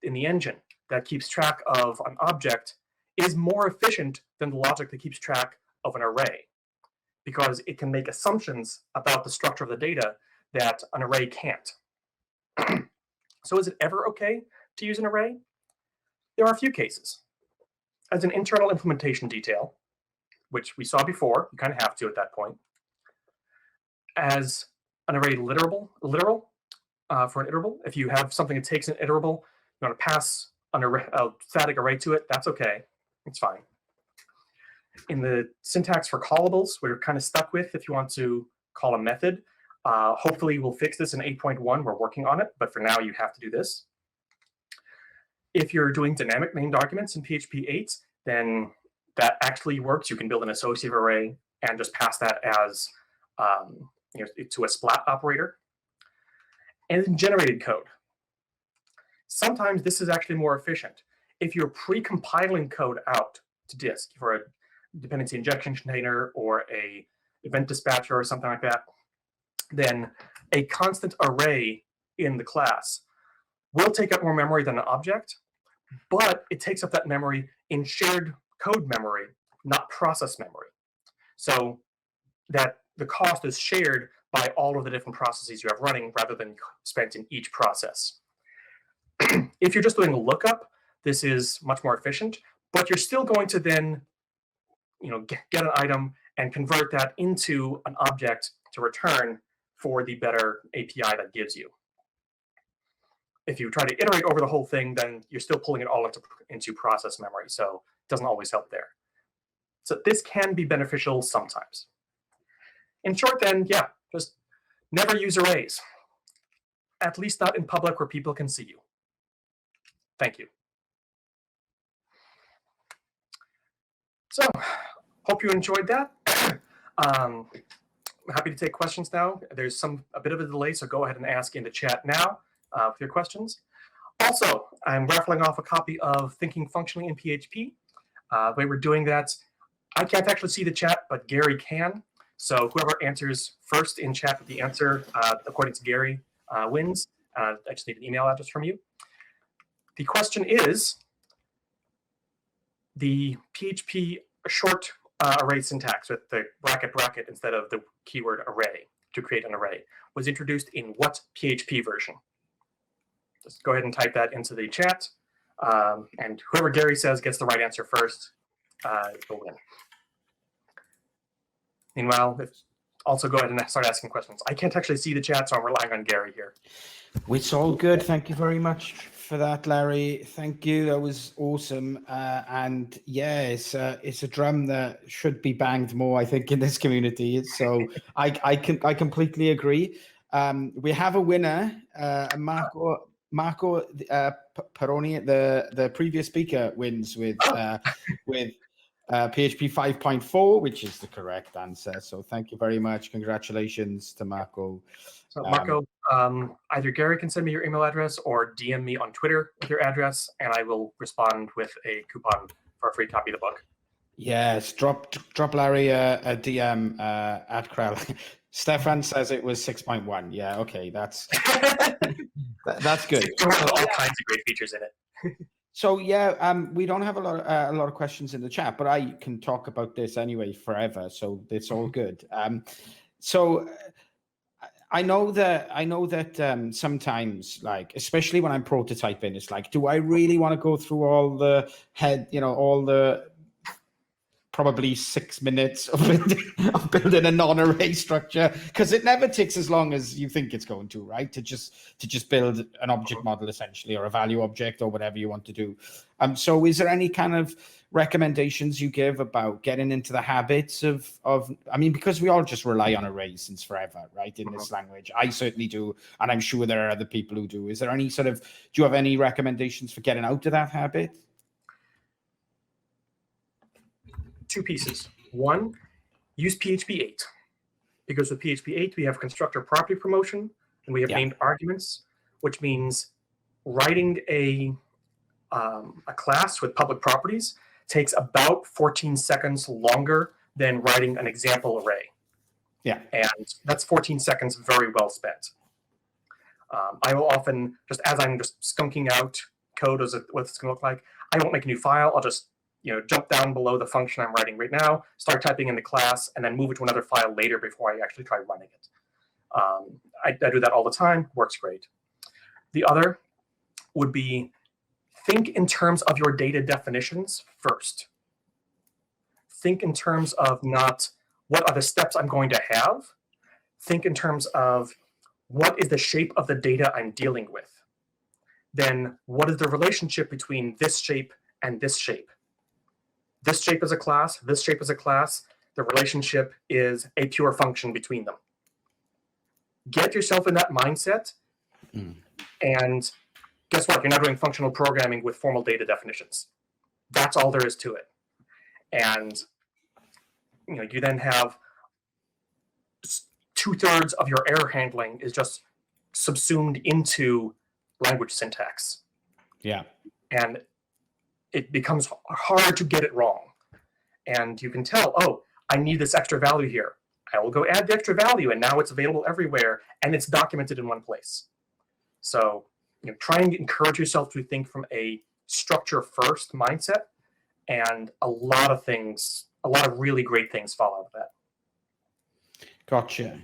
in the engine, that keeps track of an object is more efficient than the logic that keeps track of an array, because it can make assumptions about the structure of the data that an array can't. So is it ever okay to use an array? There are a few cases. As an internal implementation detail, which we saw before, you kind of have to at that point. As an array literal for an iterable, if you have something that takes an iterable, you want to pass a static array to it, that's okay. It's fine. In the syntax for callables, we're kind of stuck with if you want to call a method. Hopefully we'll fix this in 8.1. We're working on it, but for now you have to do this. If you're doing dynamic named arguments in PHP 8, then that actually works. You can build an associative array and just pass that as to a splat operator. And in generated code, sometimes this is actually more efficient. If you're pre-compiling code out to disk for a dependency injection container or a event dispatcher or something like that, then a constant array in the class will take up more memory than an object, but it takes up that memory in shared code memory, not process memory. So that the cost is shared by all of the different processes you have running rather than spent in each process. If you're just doing a lookup, this is much more efficient, but you're still going to then get an item and convert that into an object to return for the better API that gives you. If you try to iterate over the whole thing, then you're still pulling it all into process memory, so it doesn't always help there. So this can be beneficial sometimes. In short, then, yeah, just never use arrays. At least not in public where people can see you. Thank you. So, hope you enjoyed that. I'm happy to take questions now. There's a bit of a delay, so go ahead and ask in the chat now with your questions. Also, I'm raffling off a copy of Thinking Functionally in PHP. The way we're doing that, I can't actually see the chat, but Gary can. So whoever answers first in chat with the answer, according to Gary, wins. I just need an email address from you. The question is, the PHP short array syntax with the bracket instead of the keyword array to create an array was introduced in what PHP version? Just go ahead and type that into the chat. And whoever Gary says gets the right answer first will win. Meanwhile, also go ahead and start asking questions. I can't actually see the chat, so I'm relying on Gary here. It's all good. Thank you very much for that, Larry. Thank you. That was awesome. And yeah, it's a drum that should be banged more, I think, in this community. So I completely agree. We have a winner, Marco Peroni, the previous speaker, wins with PHP 5.4, which is the correct answer. So thank you very much. Congratulations to Marco. So Marco, either Gary can send me your email address or DM me on Twitter with your address, and I will respond with a coupon for a free copy of the book. Yes, drop Larry a DM at Krell. Stefan says it was 6.1. Yeah, okay, that's good. All kinds of great features in it. So yeah, we don't have a lot of questions in the chat, but I can talk about this anyway forever, so it's all good. So I know that sometimes, like, especially when I'm prototyping, it's like, do I really want to go through all the probably 6 minutes of building a non-array structure, because it never takes as long as you think it's going to, right? To just build an object model essentially, or a value object, or whatever you want to do. So is there any kind of recommendations you give about getting into the habits of I mean, because we all just rely on arrays since forever, right? In this language, I certainly do, and I'm sure there are other people who do. Is there any do you have any recommendations for getting out of that habit? Two pieces. One, use PHP 8, because with PHP 8 we have constructor property promotion and we have named arguments, which means writing a class with public properties takes about 14 seconds longer than writing an example array. Yeah, and that's 14 seconds very well spent. I will often, just as I'm just skunking out code as what it's going to look like, I won't make a new file. I'll just jump down below the function I'm writing right now, start typing in the class, and then move it to another file later before I actually try running it. I do that all the time. Works great. The other would be, think in terms of your data definitions first. Think in terms of not what are the steps I'm going to have. Think in terms of what is the shape of the data I'm dealing with. Then what is the relationship between this shape and this shape? This shape is a class, this shape is a class. The relationship is a pure function between them. Get yourself in that mindset, and guess what? You're not doing functional programming with formal data definitions. That's all there is to it. And you then have 2/3 of your error handling is just subsumed into language syntax. Yeah. And it becomes hard to get it wrong. And you can tell, oh, I need this extra value here. I will go add the extra value, and now it's available everywhere, and it's documented in one place. So try and encourage yourself to think from a structure-first mindset, and a lot of really great things fall out of that. Gotcha.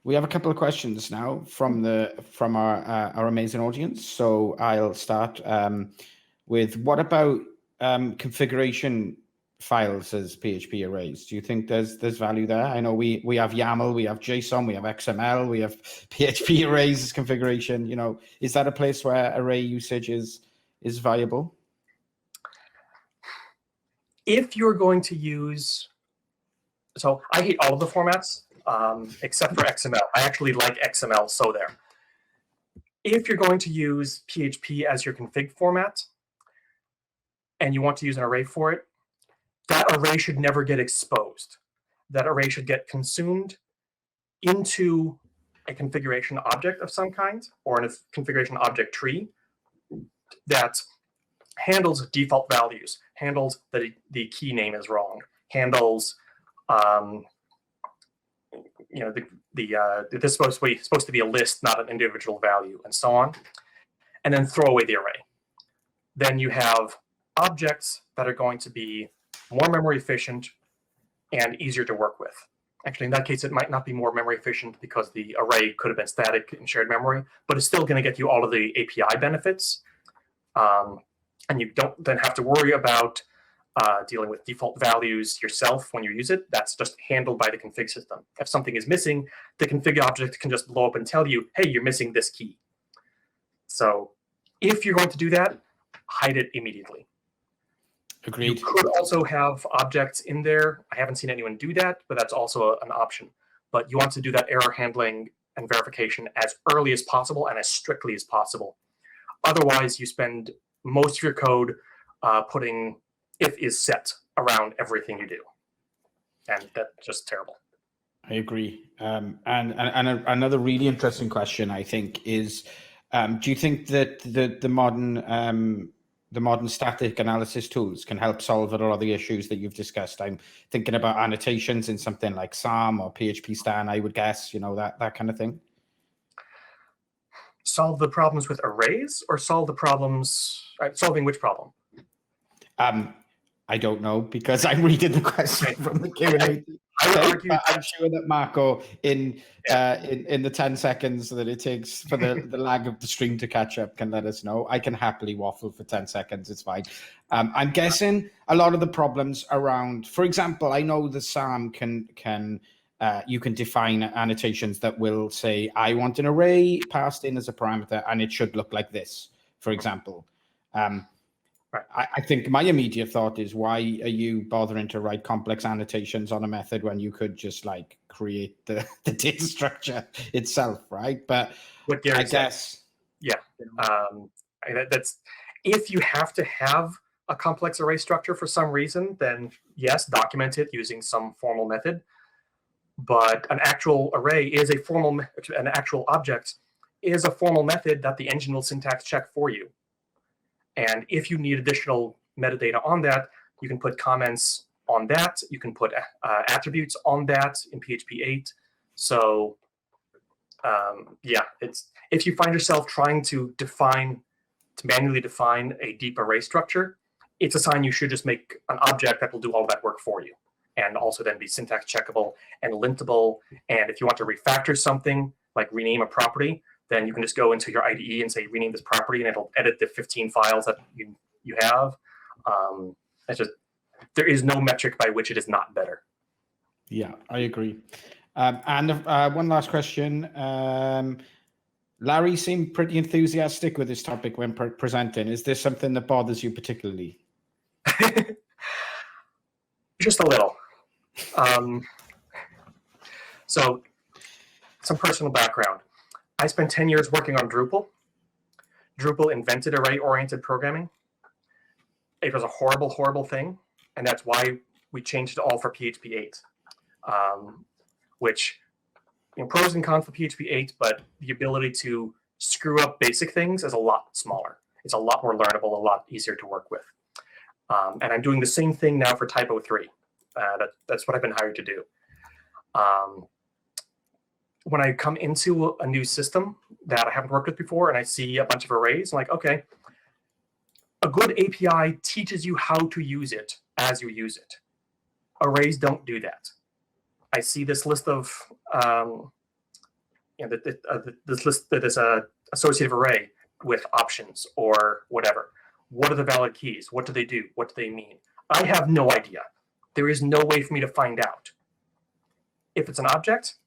We have a couple of questions now from our amazing audience. So I'll start with, what about configuration files as PHP arrays? Do you think there's value there? I know we have YAML, we have JSON, we have XML, we have PHP arrays as configuration. Is that a place where array usage is valuable? If you're going to use So I hate all of the formats except for XML. I actually like XML, so there. If you're going to use PHP as your config format and you want to use an array for it, that array should never get exposed. That array should get consumed into a configuration object of some kind, or in a configuration object tree that handles default values, handles that the key name is wrong, handles this is supposed to be a list, not an individual value, and so on, and then throw away the array. Then you have objects that are going to be more memory efficient and easier to work with. Actually, in that case, it might not be more memory efficient because the array could have been static in shared memory, but it's still going to get you all of the API benefits. And you don't then have to worry about dealing with default values yourself when you use it. That's just handled by the config system. If something is missing, the config object can just blow up and tell you, hey, you're missing this key. So if you're going to do that, hide it immediately. Agreed. You could also have objects in there. I haven't seen anyone do that, but that's also an option. But you want to do that error handling and verification as early as possible and as strictly as possible. Otherwise, you spend most of your code putting if is set around everything you do. And that's just terrible. I agree. And another really interesting question, I think, is do you think that the modern static analysis tools can help solve a lot of the issues that you've discussed? I'm thinking about annotations in something like SAM or PHP Stan, I would guess, that kind of thing. Solve the problems with arrays, or solve the problems, solving which problem? I don't know, because I'm reading the question from the Q&A. I'm sure that Marco, in the 10 seconds that it takes for the lag of the stream to catch up, can let us know. I can happily waffle for 10 seconds. It's fine. I'm guessing a lot of the problems around, for example, I know the SAM you can define annotations that will say, I want an array passed in as a parameter, and it should look like this, for example. I think my immediate thought is, why are you bothering to write complex annotations on a method when you could just create the data structure itself, right? But I guess, yeah, that's, if you have to have a complex array structure for some reason, then yes, document it using some formal method. But an actual array is an actual object is a formal method that the engine will syntax check for you. And if you need additional metadata on that, you can put comments on that. You can put attributes on that in PHP 8. So yeah, if you find yourself trying to manually define a deep array structure, it's a sign you should just make an object that will do all that work for you, and also then be syntax checkable and lintable. And if you want to refactor something, like rename a property, then you can just go into your IDE and say, rename this property, and it'll edit the 15 files that you have. It's just, there is no metric by which it is not better. Yeah, I agree. And one last question. Larry seemed pretty enthusiastic with this topic when presenting. Is this something that bothers you particularly? Just a little. So, some personal background. I spent 10 years working on Drupal. Drupal invented array-oriented programming. It was a horrible, horrible thing, and that's why we changed it all for PHP 8. Which, pros and cons for PHP 8, but the ability to screw up basic things is a lot smaller. It's a lot more learnable, a lot easier to work with. And I'm doing the same thing now for Typo 3. That's what I've been hired to do. When I come into a new system that I haven't worked with before and I see a bunch of arrays, I'm like, okay, a good API teaches you how to use it as you use it. Arrays don't do that. I see this list of, this list that is a associative array with options or whatever. What are the valid keys? What do they do? What do they mean? I have no idea. There is no way for me to find out. If it's an object,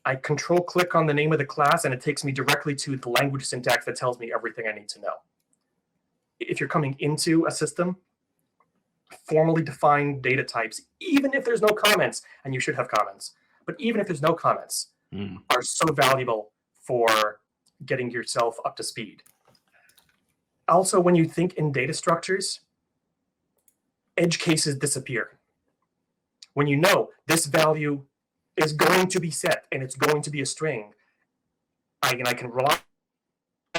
I control-click on the name of the class, and it takes me directly to the language syntax that tells me everything I need to know. If you're coming into a system, formally defined data types, even if there's no comments, and you should have comments, but even if there's no comments, are so valuable for getting yourself up to speed. Also, when you think in data structures, edge cases disappear. When you know this value is going to be set and it's going to be a string, I can rely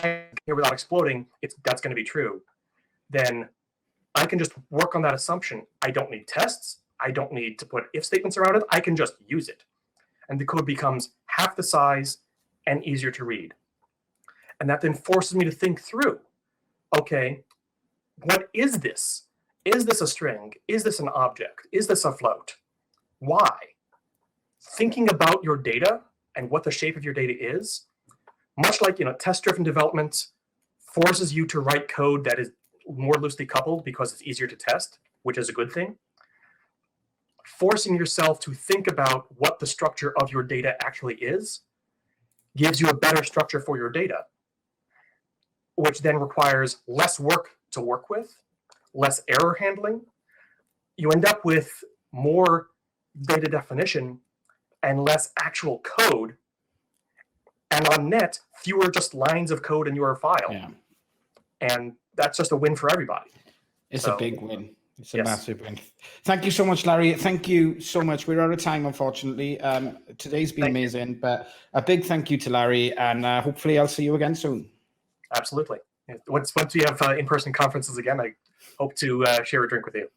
here without exploding, that's going to be true, then I can just work on that assumption. I don't need tests. I don't need to put if statements around it. I can just use it. And the code becomes half the size and easier to read. And that then forces me to think through, okay, what is this? Is this a string? Is this an object? Is this a float? Why? Thinking about your data and what the shape of your data is, much like test-driven development forces you to write code that is more loosely coupled because it's easier to test, which is a good thing. Forcing yourself to think about what the structure of your data actually is gives you a better structure for your data, which then requires less work to work with, less error handling. You end up with more data definition and less actual code, and on net, fewer just lines of code in your file. Yeah. And that's just a win for everybody. It's a big win. It's a massive win. Thank you so much, Larry. Thank you so much. We're out of time, unfortunately. Today's been amazing, but a big thank you to Larry, and hopefully I'll see you again soon. Absolutely. Once we have in-person conferences again, I hope to share a drink with you.